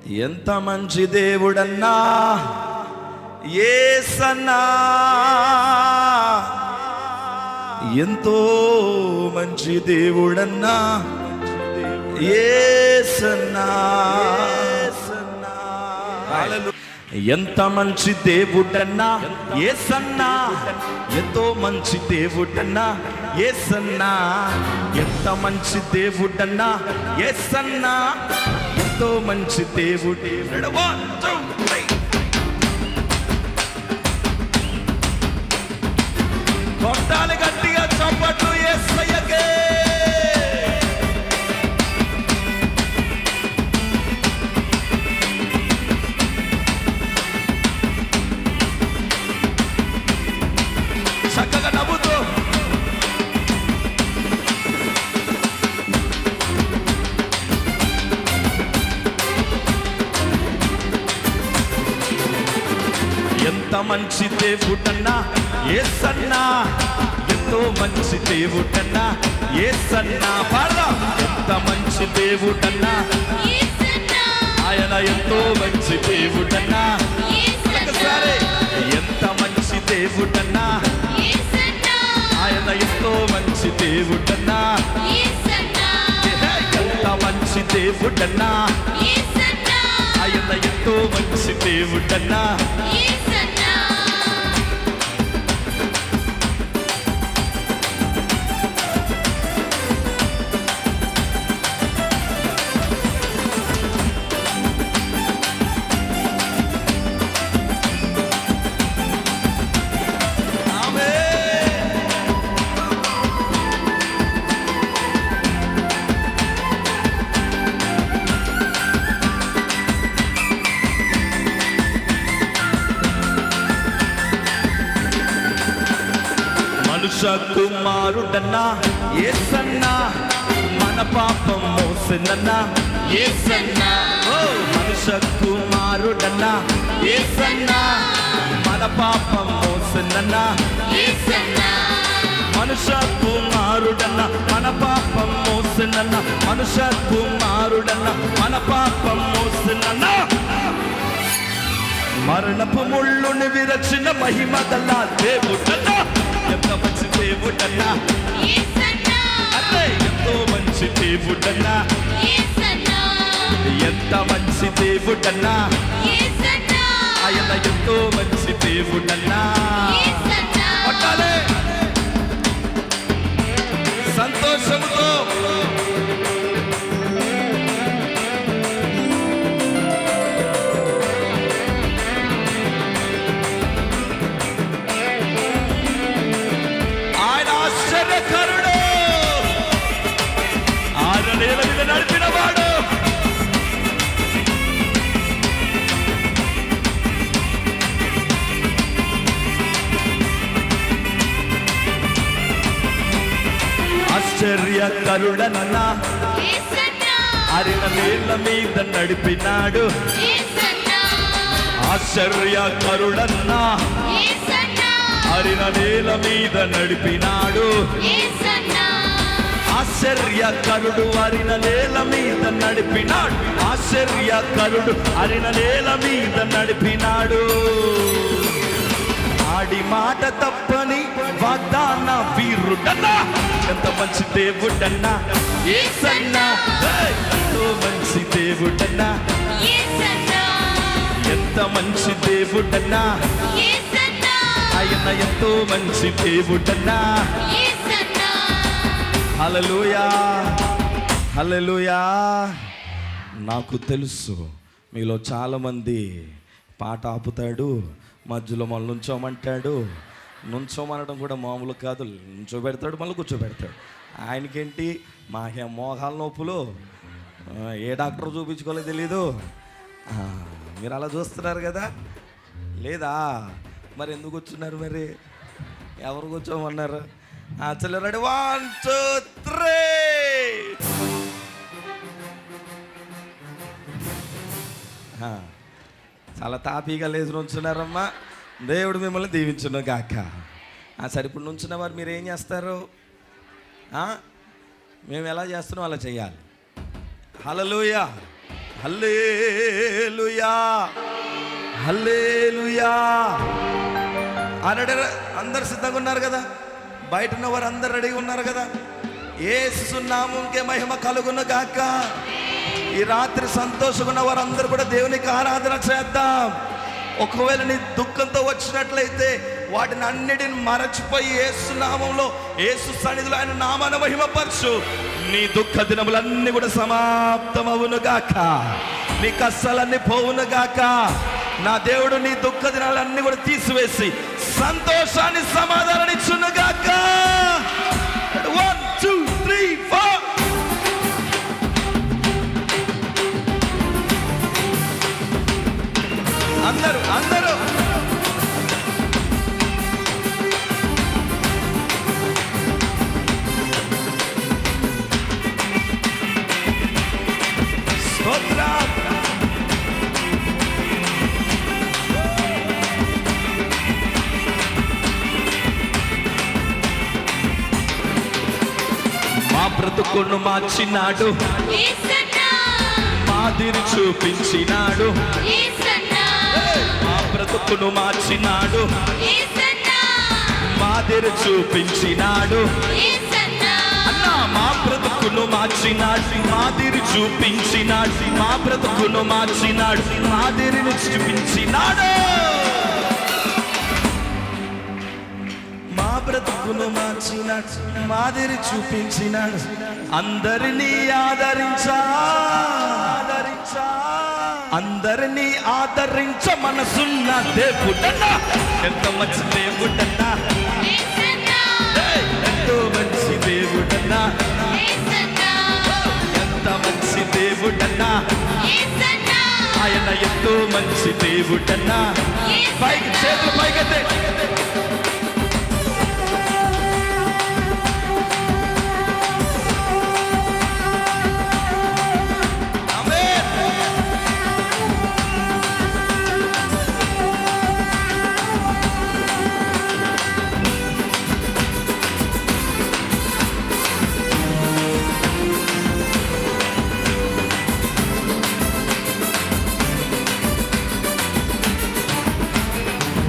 ఎంత మంచి దేవుడన్నా యేసన్నా, ఎంతో మంచి దేవుడన్నా యేసన్నా. ఎంత మంచి దేవుడన్నా యేసన్నా, ఎంతో మంచి దేవుడన్నా యేసన్నా. ఎంత మంచి దేవుడన్నా యేసన్నా, ఎంతో మంచి దేవుడు. కొట్టాలి గట్టిగా చప్పట్లు యేసయ్యకే. చక్కగా నవ్వుతూ ఎంత మంచి దేవుడన్నా యేసన్నా, ఎంతో మంచి దేవుడన్నా యేసన్నా. పాడదాం. ఎంత మంచి దేవుడన్నా ఆయన, ఎంతో మంచి దేవుడన్నా. ఒకసారి ఎంత మంచి దేవుడన్నా ఆయన, ఎంతో మంచి దేవుడన్నా. ఎంత మంచి దేవుడన్నా ఆయన, ఎంతో మంచి దేవుడన్నా. మనుష్య కుమారుడన్నా యేసన్నా, మన పాపం మోసెనన్నా యేసన్నా. ఓ మనుష్య కుమారుడన్నా యేసన్నా, మన పాపం మోసెనన్నా యేసన్నా. మనుష్య కుమారుడన్నా మన పాపం మోసెనన్నా, మనుష్య కుమారుడన్నా మన పాపం మోసెనన్నా. మరణపు ముళ్ళుని విరచిన మహిమ గల దేవుడన్నా, ఎంత మంచి దేవుడన్నా అరే, ఎంతో మంచి దేవుడన్నా. ఎంత మంచి దేవుడన్నా ఆయన, ఎంతో మంచి దేవుడన్నా. పట్టాలే సంతోషంతో నడిపినవాడు. ఆశ్చర్యకరుడనన్నా అరిన నేల మీద నడిపినాడు. ఆశ్చర్యకరుడన్నా అరిన నేల మీద నడిపినాడు. ఆశ్చర్యకరుడు అరిన నేల మీద నడిపినాడు. ఆశ్చర్యకరుడు అరిన నేల మీద నడిపినాడు. ఆడి మాట తప్పని వాగ్దాన వీరుడన్నా, ఎంత మంచి దేవుడన్నా యేసన్నా. ఎంతో మంచి దేవుడన్నా, ఎంత మంచి దేవుడన్నా ఆయన, ఎంతో మంచి దేవుడన్నా. హల్లెలూయా హల్లెలూయా. నాకు తెలుసు మీలో చాలామంది పాట ఆపుతాడు, మధ్యలో మళ్ళీ నుంచోమంటాడు. నుంచోమనడం కూడా మామూలు కాదు, నుంచోబెడతాడు మళ్ళీ కూర్చోబెడతాడు. ఆయనకేంటి మా మోకాల నొప్పులు ఏ డాక్టర్ చూపించుకోలేదు తెలీదు. మీరు అలా చూస్తున్నారు కదా, లేదా మరి ఎందుకు కూర్చున్నారు? మరి ఎవరు కూర్చోమన్నారు? చలో రెడీ, 1 2 3. చాలా తాపీగా లేచి నుంచున్నారమ్మా. దేవుడు మిమ్మల్ని దీవించును గాక. సరే, ఇప్పుడు నుంచున్న వారు మీరు ఏం చేస్తారు? మేము ఎలా చేస్తున్నాం అలా చేయాలి. హల్లెలూయా హల్లెలూయా హల్లెలూయా అనడే. అందరు సిద్ధంగా ఉన్నారు కదా? బయట ఉన్న వారు అందరు రెడీగా ఉన్నారు కదా? యేసు నామముకే మహిమ కలుగును గాక. ఈ రాత్రి సంతోషంగా ఉన్న వారందరూ కూడా దేవునికి ఆరాధన చేద్దాం. ఒకవేళ నీ దుఃఖంతో వచ్చినట్లయితే వాటిని అన్నిటిని మరచిపోయి యేసు నామంలో, యేసు సన్నిధిలో ఆయన నామాన్ని మహిమపరచు. నీ దుఃఖ దినములన్నీ కూడా సమాప్తమవును గాక. నీ కష్టాలన్నీ పోవును గాక. నా దేవుడు నీ దుఃఖ దినాలన్నీ కూడా తీసివేసి సంతోషాన్ని, సమాధానాన్ని ఇచ్చును గాక. 1 2 3 4 అందరూ అందరూ స్తోత్రం. మా బ్రతుకును మార్చినాడు, మాదిరి చూపించినాడు. మా బ్రతుకును మార్చినాడు, మాదిరి చూపించినాడు. అన్నా మా బ్రతుకును మార్చినాడు, మాదిరి చూపించినాడు. మా బ్రతుకును మార్చినాడు, మాదిరిని చూపించినాడు. మా బ్రతుకును మార్చినాడు, మాదిరి చూపించినాడు. అందరినీ అందరినీ ఆదరించ మనసున్న దేవుడన్నా. ఎంత మంచి దేవుడన్నా, ఎంతో మంచి దేవుడన్నా, ఎంత మంచి దేవుడన్నా. ఆయన ఎంతో మంచి దేవుడన్నా. పైకి చేతులు పైకెత్తే.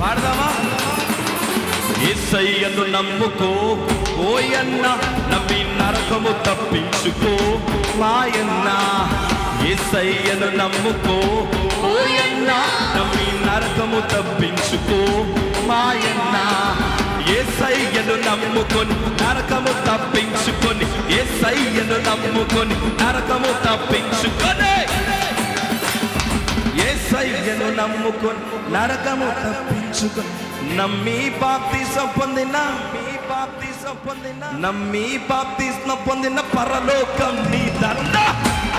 పాడదామా? యేసయ్యను నమ్ముకో ఓయన్న, నమ్మి నరకము తప్పించుకో మాయన్న. యేసయ్యను నమ్ముకో ఓయన్న, నమ్మి నరకము తప్పించుకో మాయన్న. యేసయ్యను నమ్ముకొని నరకము తప్పించుకొని, యేసయ్యను నమ్ముకొని నరకము తప్పించుకొని, యేసయ్యను నమ్ముకొని నరకము తప్పించుకొని, నమ్మి బాప్తిసం పొందిన, నమ్మి బాప్తిసం పొందిన పరలోకం నీ దండ.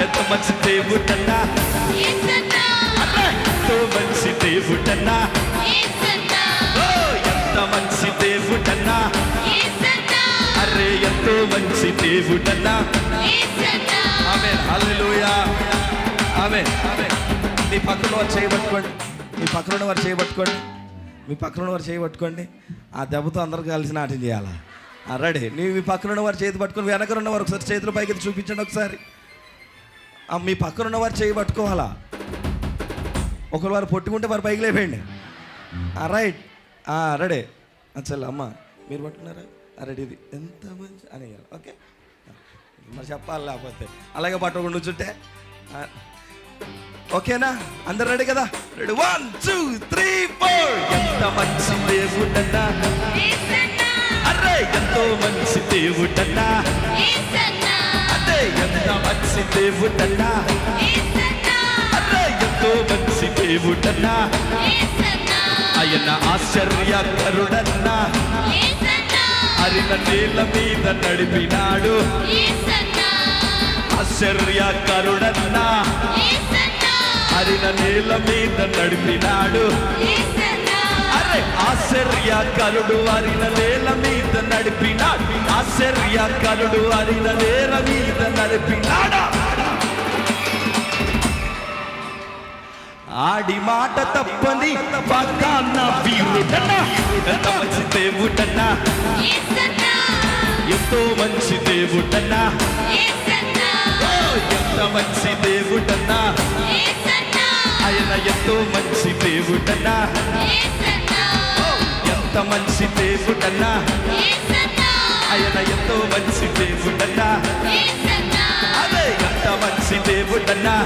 ఎంత మంచి దేవుడన్నా, ఎంతో మంచి దేవుడన్నా, ఎంత మంచి దేవుడన్నా. అరే ఎంతో మంచి దేవుడన్నా. ఆమేన్ హల్లెలూయా ఆమేన్ ఆమేన్. మీ పక్కన వారు చేయబట్టుకోండి, మీ పక్కన వారు చేయబట్టుకోండి, మీ పక్కన వారు చేయబట్టుకోండి. ఆ దెబ్బతో అందరూ కలిసి నాట్యం చేయాలా? రెడీ? నీవు మీ పక్కన వారు చేతి పట్టుకొని, వెనక ఉన్నవారు ఒకసారి చేతుల పైకి చూపించండి ఒకసారి. మీ పక్కన ఉన్నవారు చేయబట్టుకోవాలా? ఒకరు వారు పొట్టుకుంటే వారు పైకి లేపేయండి. Right ready. చల్ అమ్మ మీరు పట్టుకున్నారా? రెడీ. ఇది ఎంత మంచి అని ఓకే మరి చెప్పాలి, లేకపోతే అలాగే పట్టుకుండా కూర్చుంటే ఓకేనా? అందరు రెడీ కదా? రెడీ 1 2 3 4. ఎంత మంచి దేవుడన్నా, అరే ఎంతో మంచి దేవుడన్నా, అదే ఎంత మంచి దేవుడన్నా, అరే ఎంతో మంచి దేవుడన్నా. ఆయన ఆశ్చర్యకరుడన్నా, అరిన నేల మీద నడిపినాడు. ఆశ్చర్యకరుడన్నా, అరిన నేల మీద నడిపినాడు. అరే ఆశ్చర్యకరుడు అరిన నేల మీద నడిపినాడు. ఆశ్చర్యకరుడు అరిన నేల మీద నడిపినాడు. ఆడి మాట తప్పని వాగ్దాన వీరుడన్నా, ఎంత మంచి దేవుడన్నా, ఎంతో మంచి దేవుడన్నా, ఎంత మంచి దేవుడన్నా. ఎంతో మంచి దేవుడన్నా, ఎంత మంచి దేవుడన్నా, ఆయన ఎంతో మంచి దేవుడన్నా, అదే ఎంత మంచి దేవుడన్నా,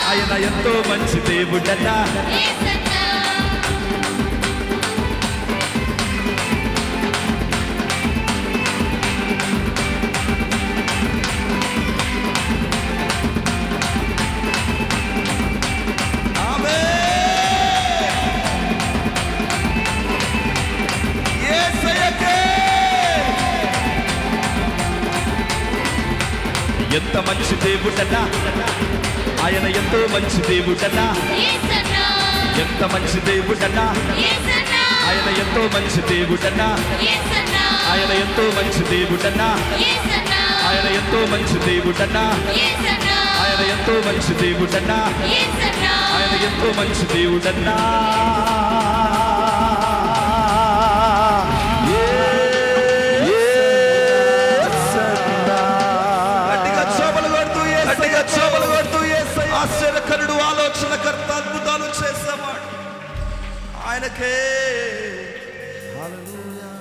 ఆయన ఎంతో మంచి దేవుడన్నా. ఎంత మంచి దేవుడన్నా, ఆయన ఎంతో మంచి దేవుడన్నా, ఎంత మంచి దేవుడన్నా, ఆయన ఎంతో మంచి దేవుడన్నా, ఆయన ఎంతో మంచి దేవుడన్నా, ఆయన ఎంతో మంచి దేవుడన్నా, ఆయన ఎంతో మంచి దేవుడన్నా, ఆయన ఎంతో మంచి దేవుడన్నా. ఆశ్చర్యకరుడు, ఆలోచనకర్త, అద్భుతాలు చేసేవాడు ఆయనకే. హల్లెలూయా.